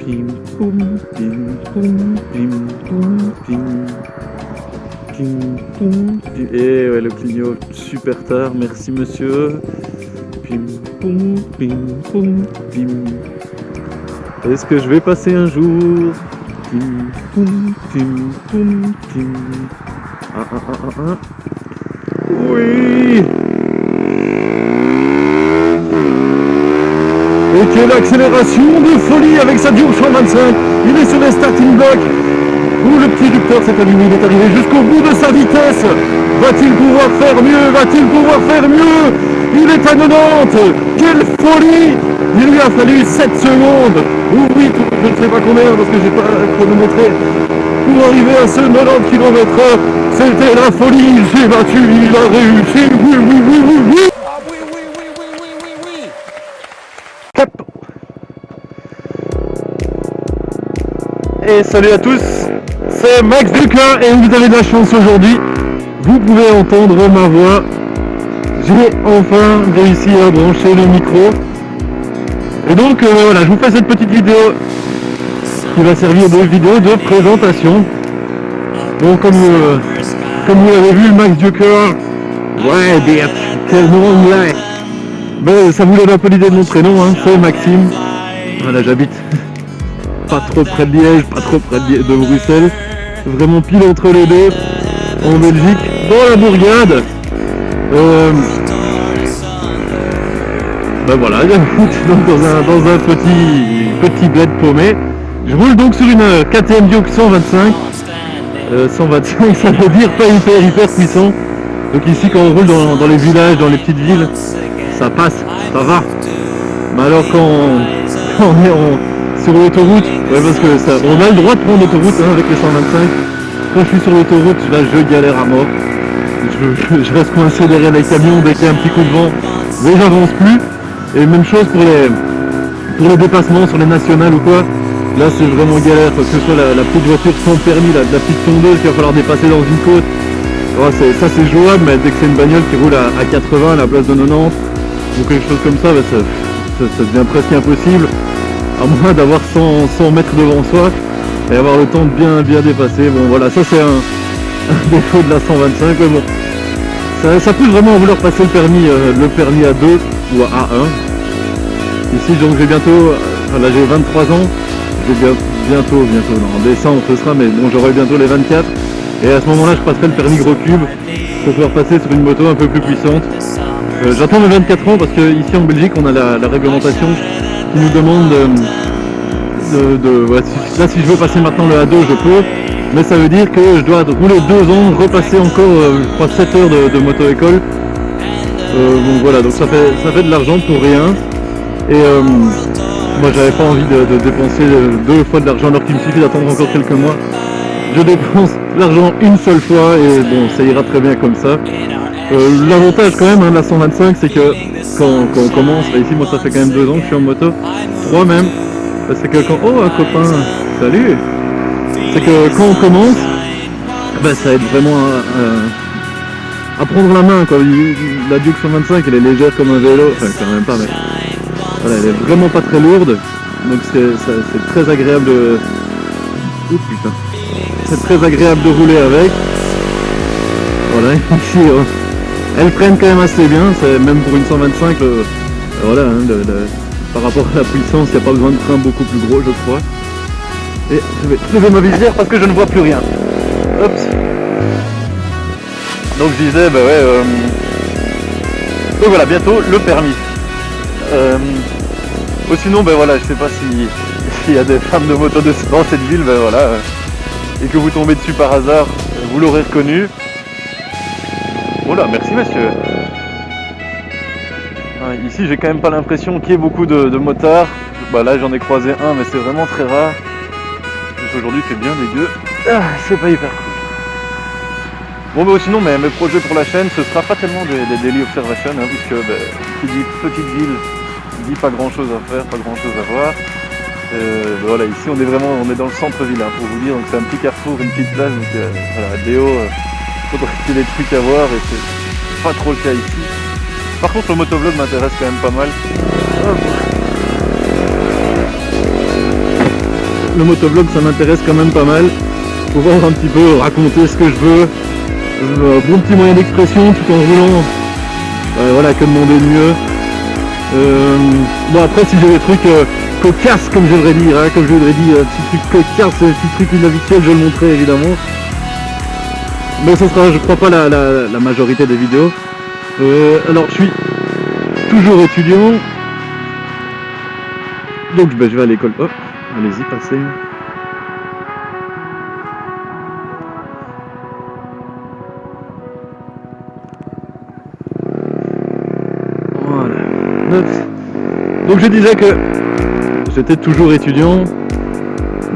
Pim, poum, pim, poum, pim, poum, pim. Pim, poum, pim. Et ouais, le clignot super tard, merci monsieur. Pim, poum, pim, poum, pim. Est-ce que je vais passer un jour? Pim, poum, pim, poum, pim. Oui. Et quelle accélération de folie avec sa Duke 125. Il est sur les starting blocks. Où le petit Victor s'est allumé, il est arrivé jusqu'au bout de sa vitesse. Va-t-il pouvoir faire mieux? Va-t-il pouvoir faire mieux? Il est à 90. Quelle folie! Il lui a fallu 7 secondes. Ou 8, je ne sais pas combien parce que j'ai pas chronométré. Pour arriver à ce 90 km/h, c'était la folie. J'ai battu, il a réussi. Oui, oui, oui, oui, oui. Ah oui, oui, oui, oui, oui, oui, oui. Cap. Et salut à tous, c'est Max Ducker et vous avez de la chance aujourd'hui. Vous pouvez entendre ma voix. J'ai enfin réussi à brancher le micro. Et donc voilà, je vous fais cette petite vidéo qui va servir de vidéo de présentation. Donc comme vous l'avez vu, Max Ducker, ouais, bitch, quel nom anglais. Ben, ça vous donne un peu l'idée de mon prénom, hein, c'est Maxime. Voilà, j'habite pas trop près de Liège, pas trop près de Bruxelles, vraiment pile entre les deux, en Belgique, dans la bourgade. Ben voilà, donc dans un petit bled paumé. Je roule donc sur une KTM Duke 125. 125, ça veut dire pas hyper puissant. Donc ici quand on roule dans les villages, dans les petites villes, ça passe, ça va. Mais alors quand on est sur l'autoroute, ouais, parce que on a le droit de prendre l'autoroute hein, avec les 125. Quand je suis sur l'autoroute, là je galère à mort. Je reste coincé derrière les camions, dès qu'il y a un petit coup de vent, mais j'avance plus. Et même chose pour les dépassements sur les nationales ou quoi. Là c'est vraiment galère, que ce soit la petite voiture sans permis, la petite tondeuse qu'il va falloir dépasser dans une côte. Ouais, ça c'est jouable, mais dès que c'est une bagnole qui roule à 80 à la place de 90 ou quelque chose comme ça, bah, ça devient presque impossible. À moins d'avoir 100 mètres devant soi et avoir le temps de bien dépasser. Bon voilà, ça c'est un défaut de la 125, mais bon. Ça pousse vraiment à vouloir passer le permis A2 ou à A1. Ici donc j'ai bientôt, là j'ai 23 ans, j'ai bientôt, non, en décembre ce sera, mais bon j'aurai bientôt les 24. Et à ce moment-là je passerai le permis gros cube pour pouvoir passer sur une moto un peu plus puissante. J'attends mes 24 ans parce que ici en Belgique on a la réglementation qui nous demande ouais, là si je veux passer maintenant le A2 je peux, mais ça veut dire que je dois rouler 2 ans, repasser encore je crois 7 heures de moto-école. Bon voilà, donc ça fait de l'argent pour rien. Et moi j'avais pas envie de dépenser 2 fois de l'argent alors qu'il me suffit d'attendre encore quelques mois. Je dépense l'argent une seule fois et bon ça ira très bien comme ça. L'avantage quand même de la 125 c'est que quand on commence, là, ici moi ça fait quand même 2 ans que je suis en moto, 3 même, c'est que quand, oh un copain, salut, c'est que quand on commence, bah, ça aide vraiment à prendre la main quoi. La Duke 125 elle est légère comme un vélo, enfin quand même pas mais voilà, elle est vraiment pas très lourde, donc c'est très agréable de... Oh putain. C'est très agréable de rouler avec. Voilà, ici elles prennent quand même assez bien, même pour une 125, voilà, hein, par rapport à la puissance, il n'y a pas besoin de frein beaucoup plus gros je crois. Et je vais lever ma visière parce que je ne vois plus rien. Hop. Donc je disais, bah ouais, donc voilà, bientôt le permis. Sinon, ben voilà, je sais pas s'il y a des femmes de moto dans cette ville, ben voilà, et que vous tombez dessus par hasard, vous l'aurez reconnu. Voilà, merci monsieur. Ici, j'ai quand même pas l'impression qu'il y ait beaucoup de motards. Bah là, j'en ai croisé un, mais c'est vraiment très rare. Juste aujourd'hui, il fait bien dégueu. Ah, c'est pas hyper cool. Bon, bah sinon, mes projets pour la chaîne, ce sera pas tellement des daily observations, hein, puisque qui dit petite ville, dit pas grand chose à faire, pas grand chose à voir. Voilà, ici on est dans le centre-ville hein, pour vous dire, donc c'est un petit carrefour, une petite place, donc voilà, Déo, faudrait qu'il y ait des trucs à voir et c'est pas trop le cas ici. Par contre le motovlog m'intéresse quand même pas mal. Hop. le motovlog ça m'intéresse quand même pas mal. Pouvoir un petit peu raconter ce que je veux. Bon petit moyen d'expression tout en roulant. Voilà, que demander de mieux. Bon après si j'ai des trucs cocasses comme j'aimerais dire, hein, comme je voudrais dire, petits trucs cocasses, petits trucs inhabituels, je le montrerai évidemment. Mais ce sera je crois pas la majorité des vidéos. Alors je suis toujours étudiant. Donc je vais à l'école. Hop, allez-y, passez. Voilà. Donc je disais que j'étais toujours étudiant.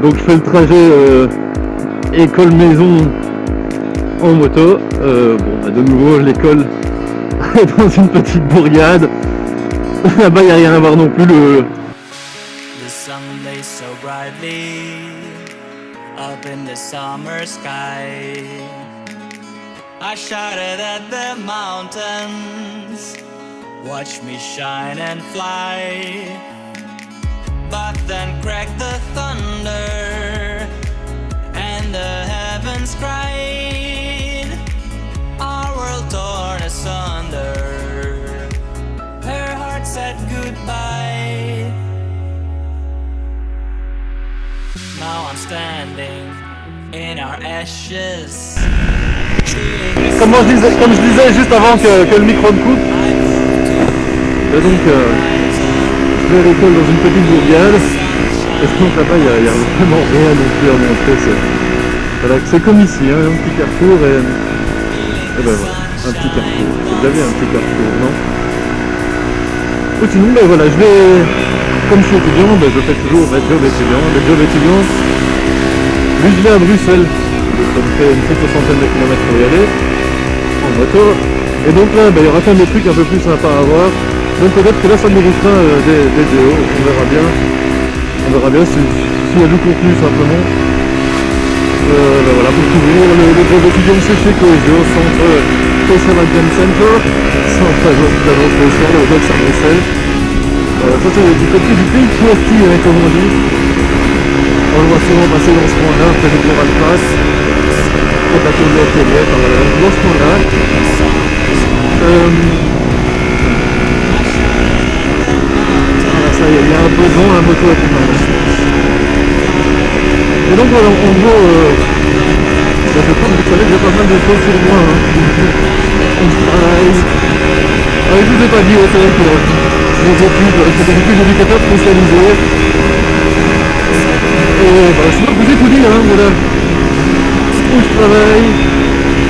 Donc je fais le trajet école-maison en moto. Bon, de nouveau l'école est dans une petite bourgade. Là-bas il n'y a rien à voir non plus. The sun lays so brightly up in the summer sky. I shouted at the mountains, watch me shine and fly. But then cracked the thunder and the heavens cried. Our world torn asunder, her heart said goodbye. Now I'm standing in our ashes. Comme je disais juste avant que le micro me coupe. Et donc je vais à l'école dans une petite bourgade. Et donc là-bas il n'y a vraiment rien non plus à montrer. Voilà, c'est comme ici, hein, un petit carrefour et ben voilà, un petit carrefour. Vous avez un petit carrefour, non? Ou sinon ben voilà, comme je suis étudiant, ben, je fais toujours mes jobs étudiants. Lui je vais à Bruxelles, ça me fait une petite soixantaine de kilomètres pour y aller, en moto. Et donc là, ben, il y aura quand même des trucs un peu plus sympas à voir. Donc peut-être que là ça méritera des vidéos, on verra bien. On verra bien s'il y a du contenu simplement. Ben voilà, pour toujours, le job étudiant c'est chez Coesio, centre Coesio Center, centre d'administration, le Docs à Bruxelles. Ça c'est du côté du pays Poiti, hein, comme on dit. On le voit souvent passer dans ce coin-là, après le Coral Pass. Le bateau de la télé, dans ce coin-là. Voilà, ça y est, il y a un besoin, un moto à dimanche. Et donc voilà, en gros, je pense que vous savez que j'ai pas mal de choses sur moi. Hein. On travaille. Je vous ai pas dit, c'est vrai que mes études, c'est des études d'éducateur spécialisé. Et bah, sinon, je vous ai tout dit, hein, voilà. Où je travaille,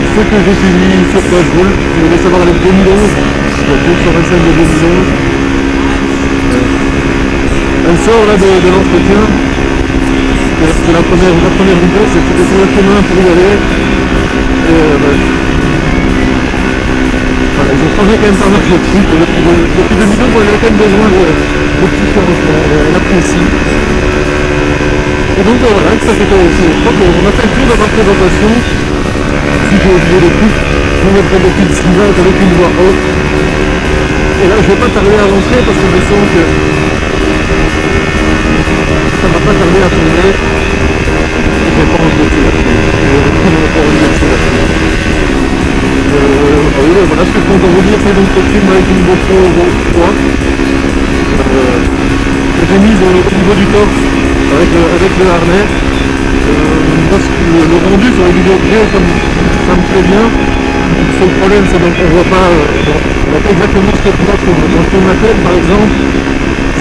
ce que j'étudie, sur quoi je roule. Si vous voulez savoir les 2011, la course sur scène de 2011. Elle sort là de l'entretien. C'est la première vidéo, c'était sur le chemin pour y aller. Voilà, ils ont changé quand même pas mal de trucs. Depuis 2012, on avait quand même besoin de petits changements, l'apprécie. Et donc voilà, ça fait je crois qu'on a fait le tour de ma présentation. Si j'ai oublié des trucs, je mettrai des petites images avec une voix off. Et là, je vais pas tarder à rentrer parce que je sens que ça va pas tarder à tourner. J'ai pas envie de tirer. J'ai vraiment pas envie de tirer. Voilà ce que je peux encore vous dire, c'est donc ce film avec une GoPro 3 que j'ai mise au niveau du torse avec le harnais. Parce que le rendu sur les vidéos que j'ai, ça me plaît bien. Le seul problème c'est qu'on voit pas exactement ce que je vois dans ma tête par exemple.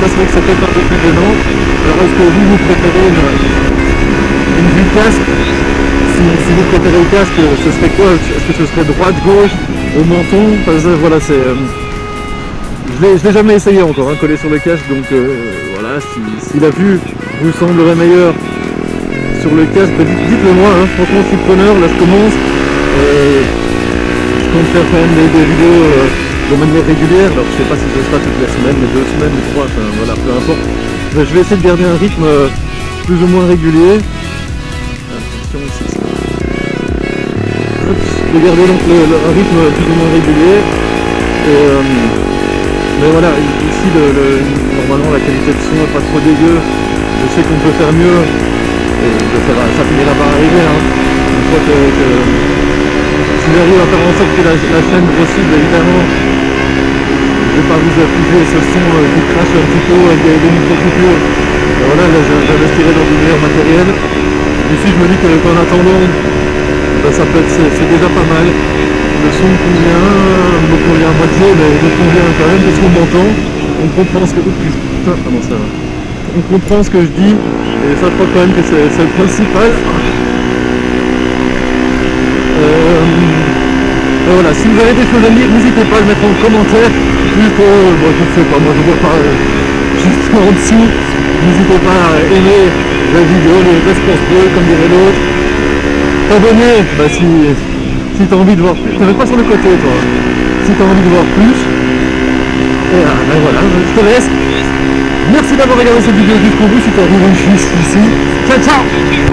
Ça serait que c'est peut-être un peu plus gênant. Alors est-ce que vous préférez une vue casque? Si vous préférez le casque, ce serait quoi? Est-ce que ce serait droite, gauche, au menton? Voilà, c'est... Je l'ai jamais essayé encore, hein, coller sur le casque, donc voilà, si la vue vous semblerait meilleure sur le casque, dites-le moi, hein, franchement je suis preneur, là je commence. Je compte faire quand même des vidéos de manière régulière, alors je sais pas si ce sera toutes les semaines, mais 2 semaines ou 3, enfin voilà, peu importe. Je vais essayer de garder un rythme plus ou moins régulier. Attention ici. De garder donc un rythme plus ou moins régulier. Mais voilà, ici normalement la qualité de son n'est pas trop dégueu. je sais qu'on peut faire mieux, et ça finira par arriver, hein. Une fois que si j'arrive à faire en sorte que la chaîne grossit, évidemment, je vais pas vous afficher ce son qui crache un petit peu avec des micro-coupures. Voilà, là j'investirai dans du meilleur matériel. Ici je me dis qu'en attendant, c'est déjà pas mal. Le son me convient à moitié, mais il me convient quand même parce qu'on m'entend. On comprend ce que... Putain, comment ça va. On comprend ce que je dis, et ça je crois quand même que c'est le principal. Voilà, si vous avez des choses à me dire, n'hésitez pas à le mettre en commentaire. Juste, bon, je ne sais pas, moi je vois pas juste en dessous. N'hésitez pas à aimer la vidéo, les responses bleues, comme dirait l'autre. T'abonner, bah si t'as envie de voir plus. T'es même pas sur le côté, toi. Si t'as envie de voir plus. Et ben voilà, je te laisse. Merci d'avoir regardé cette vidéo jusqu'au bout si t'es arrivé ici. Ciao, ciao!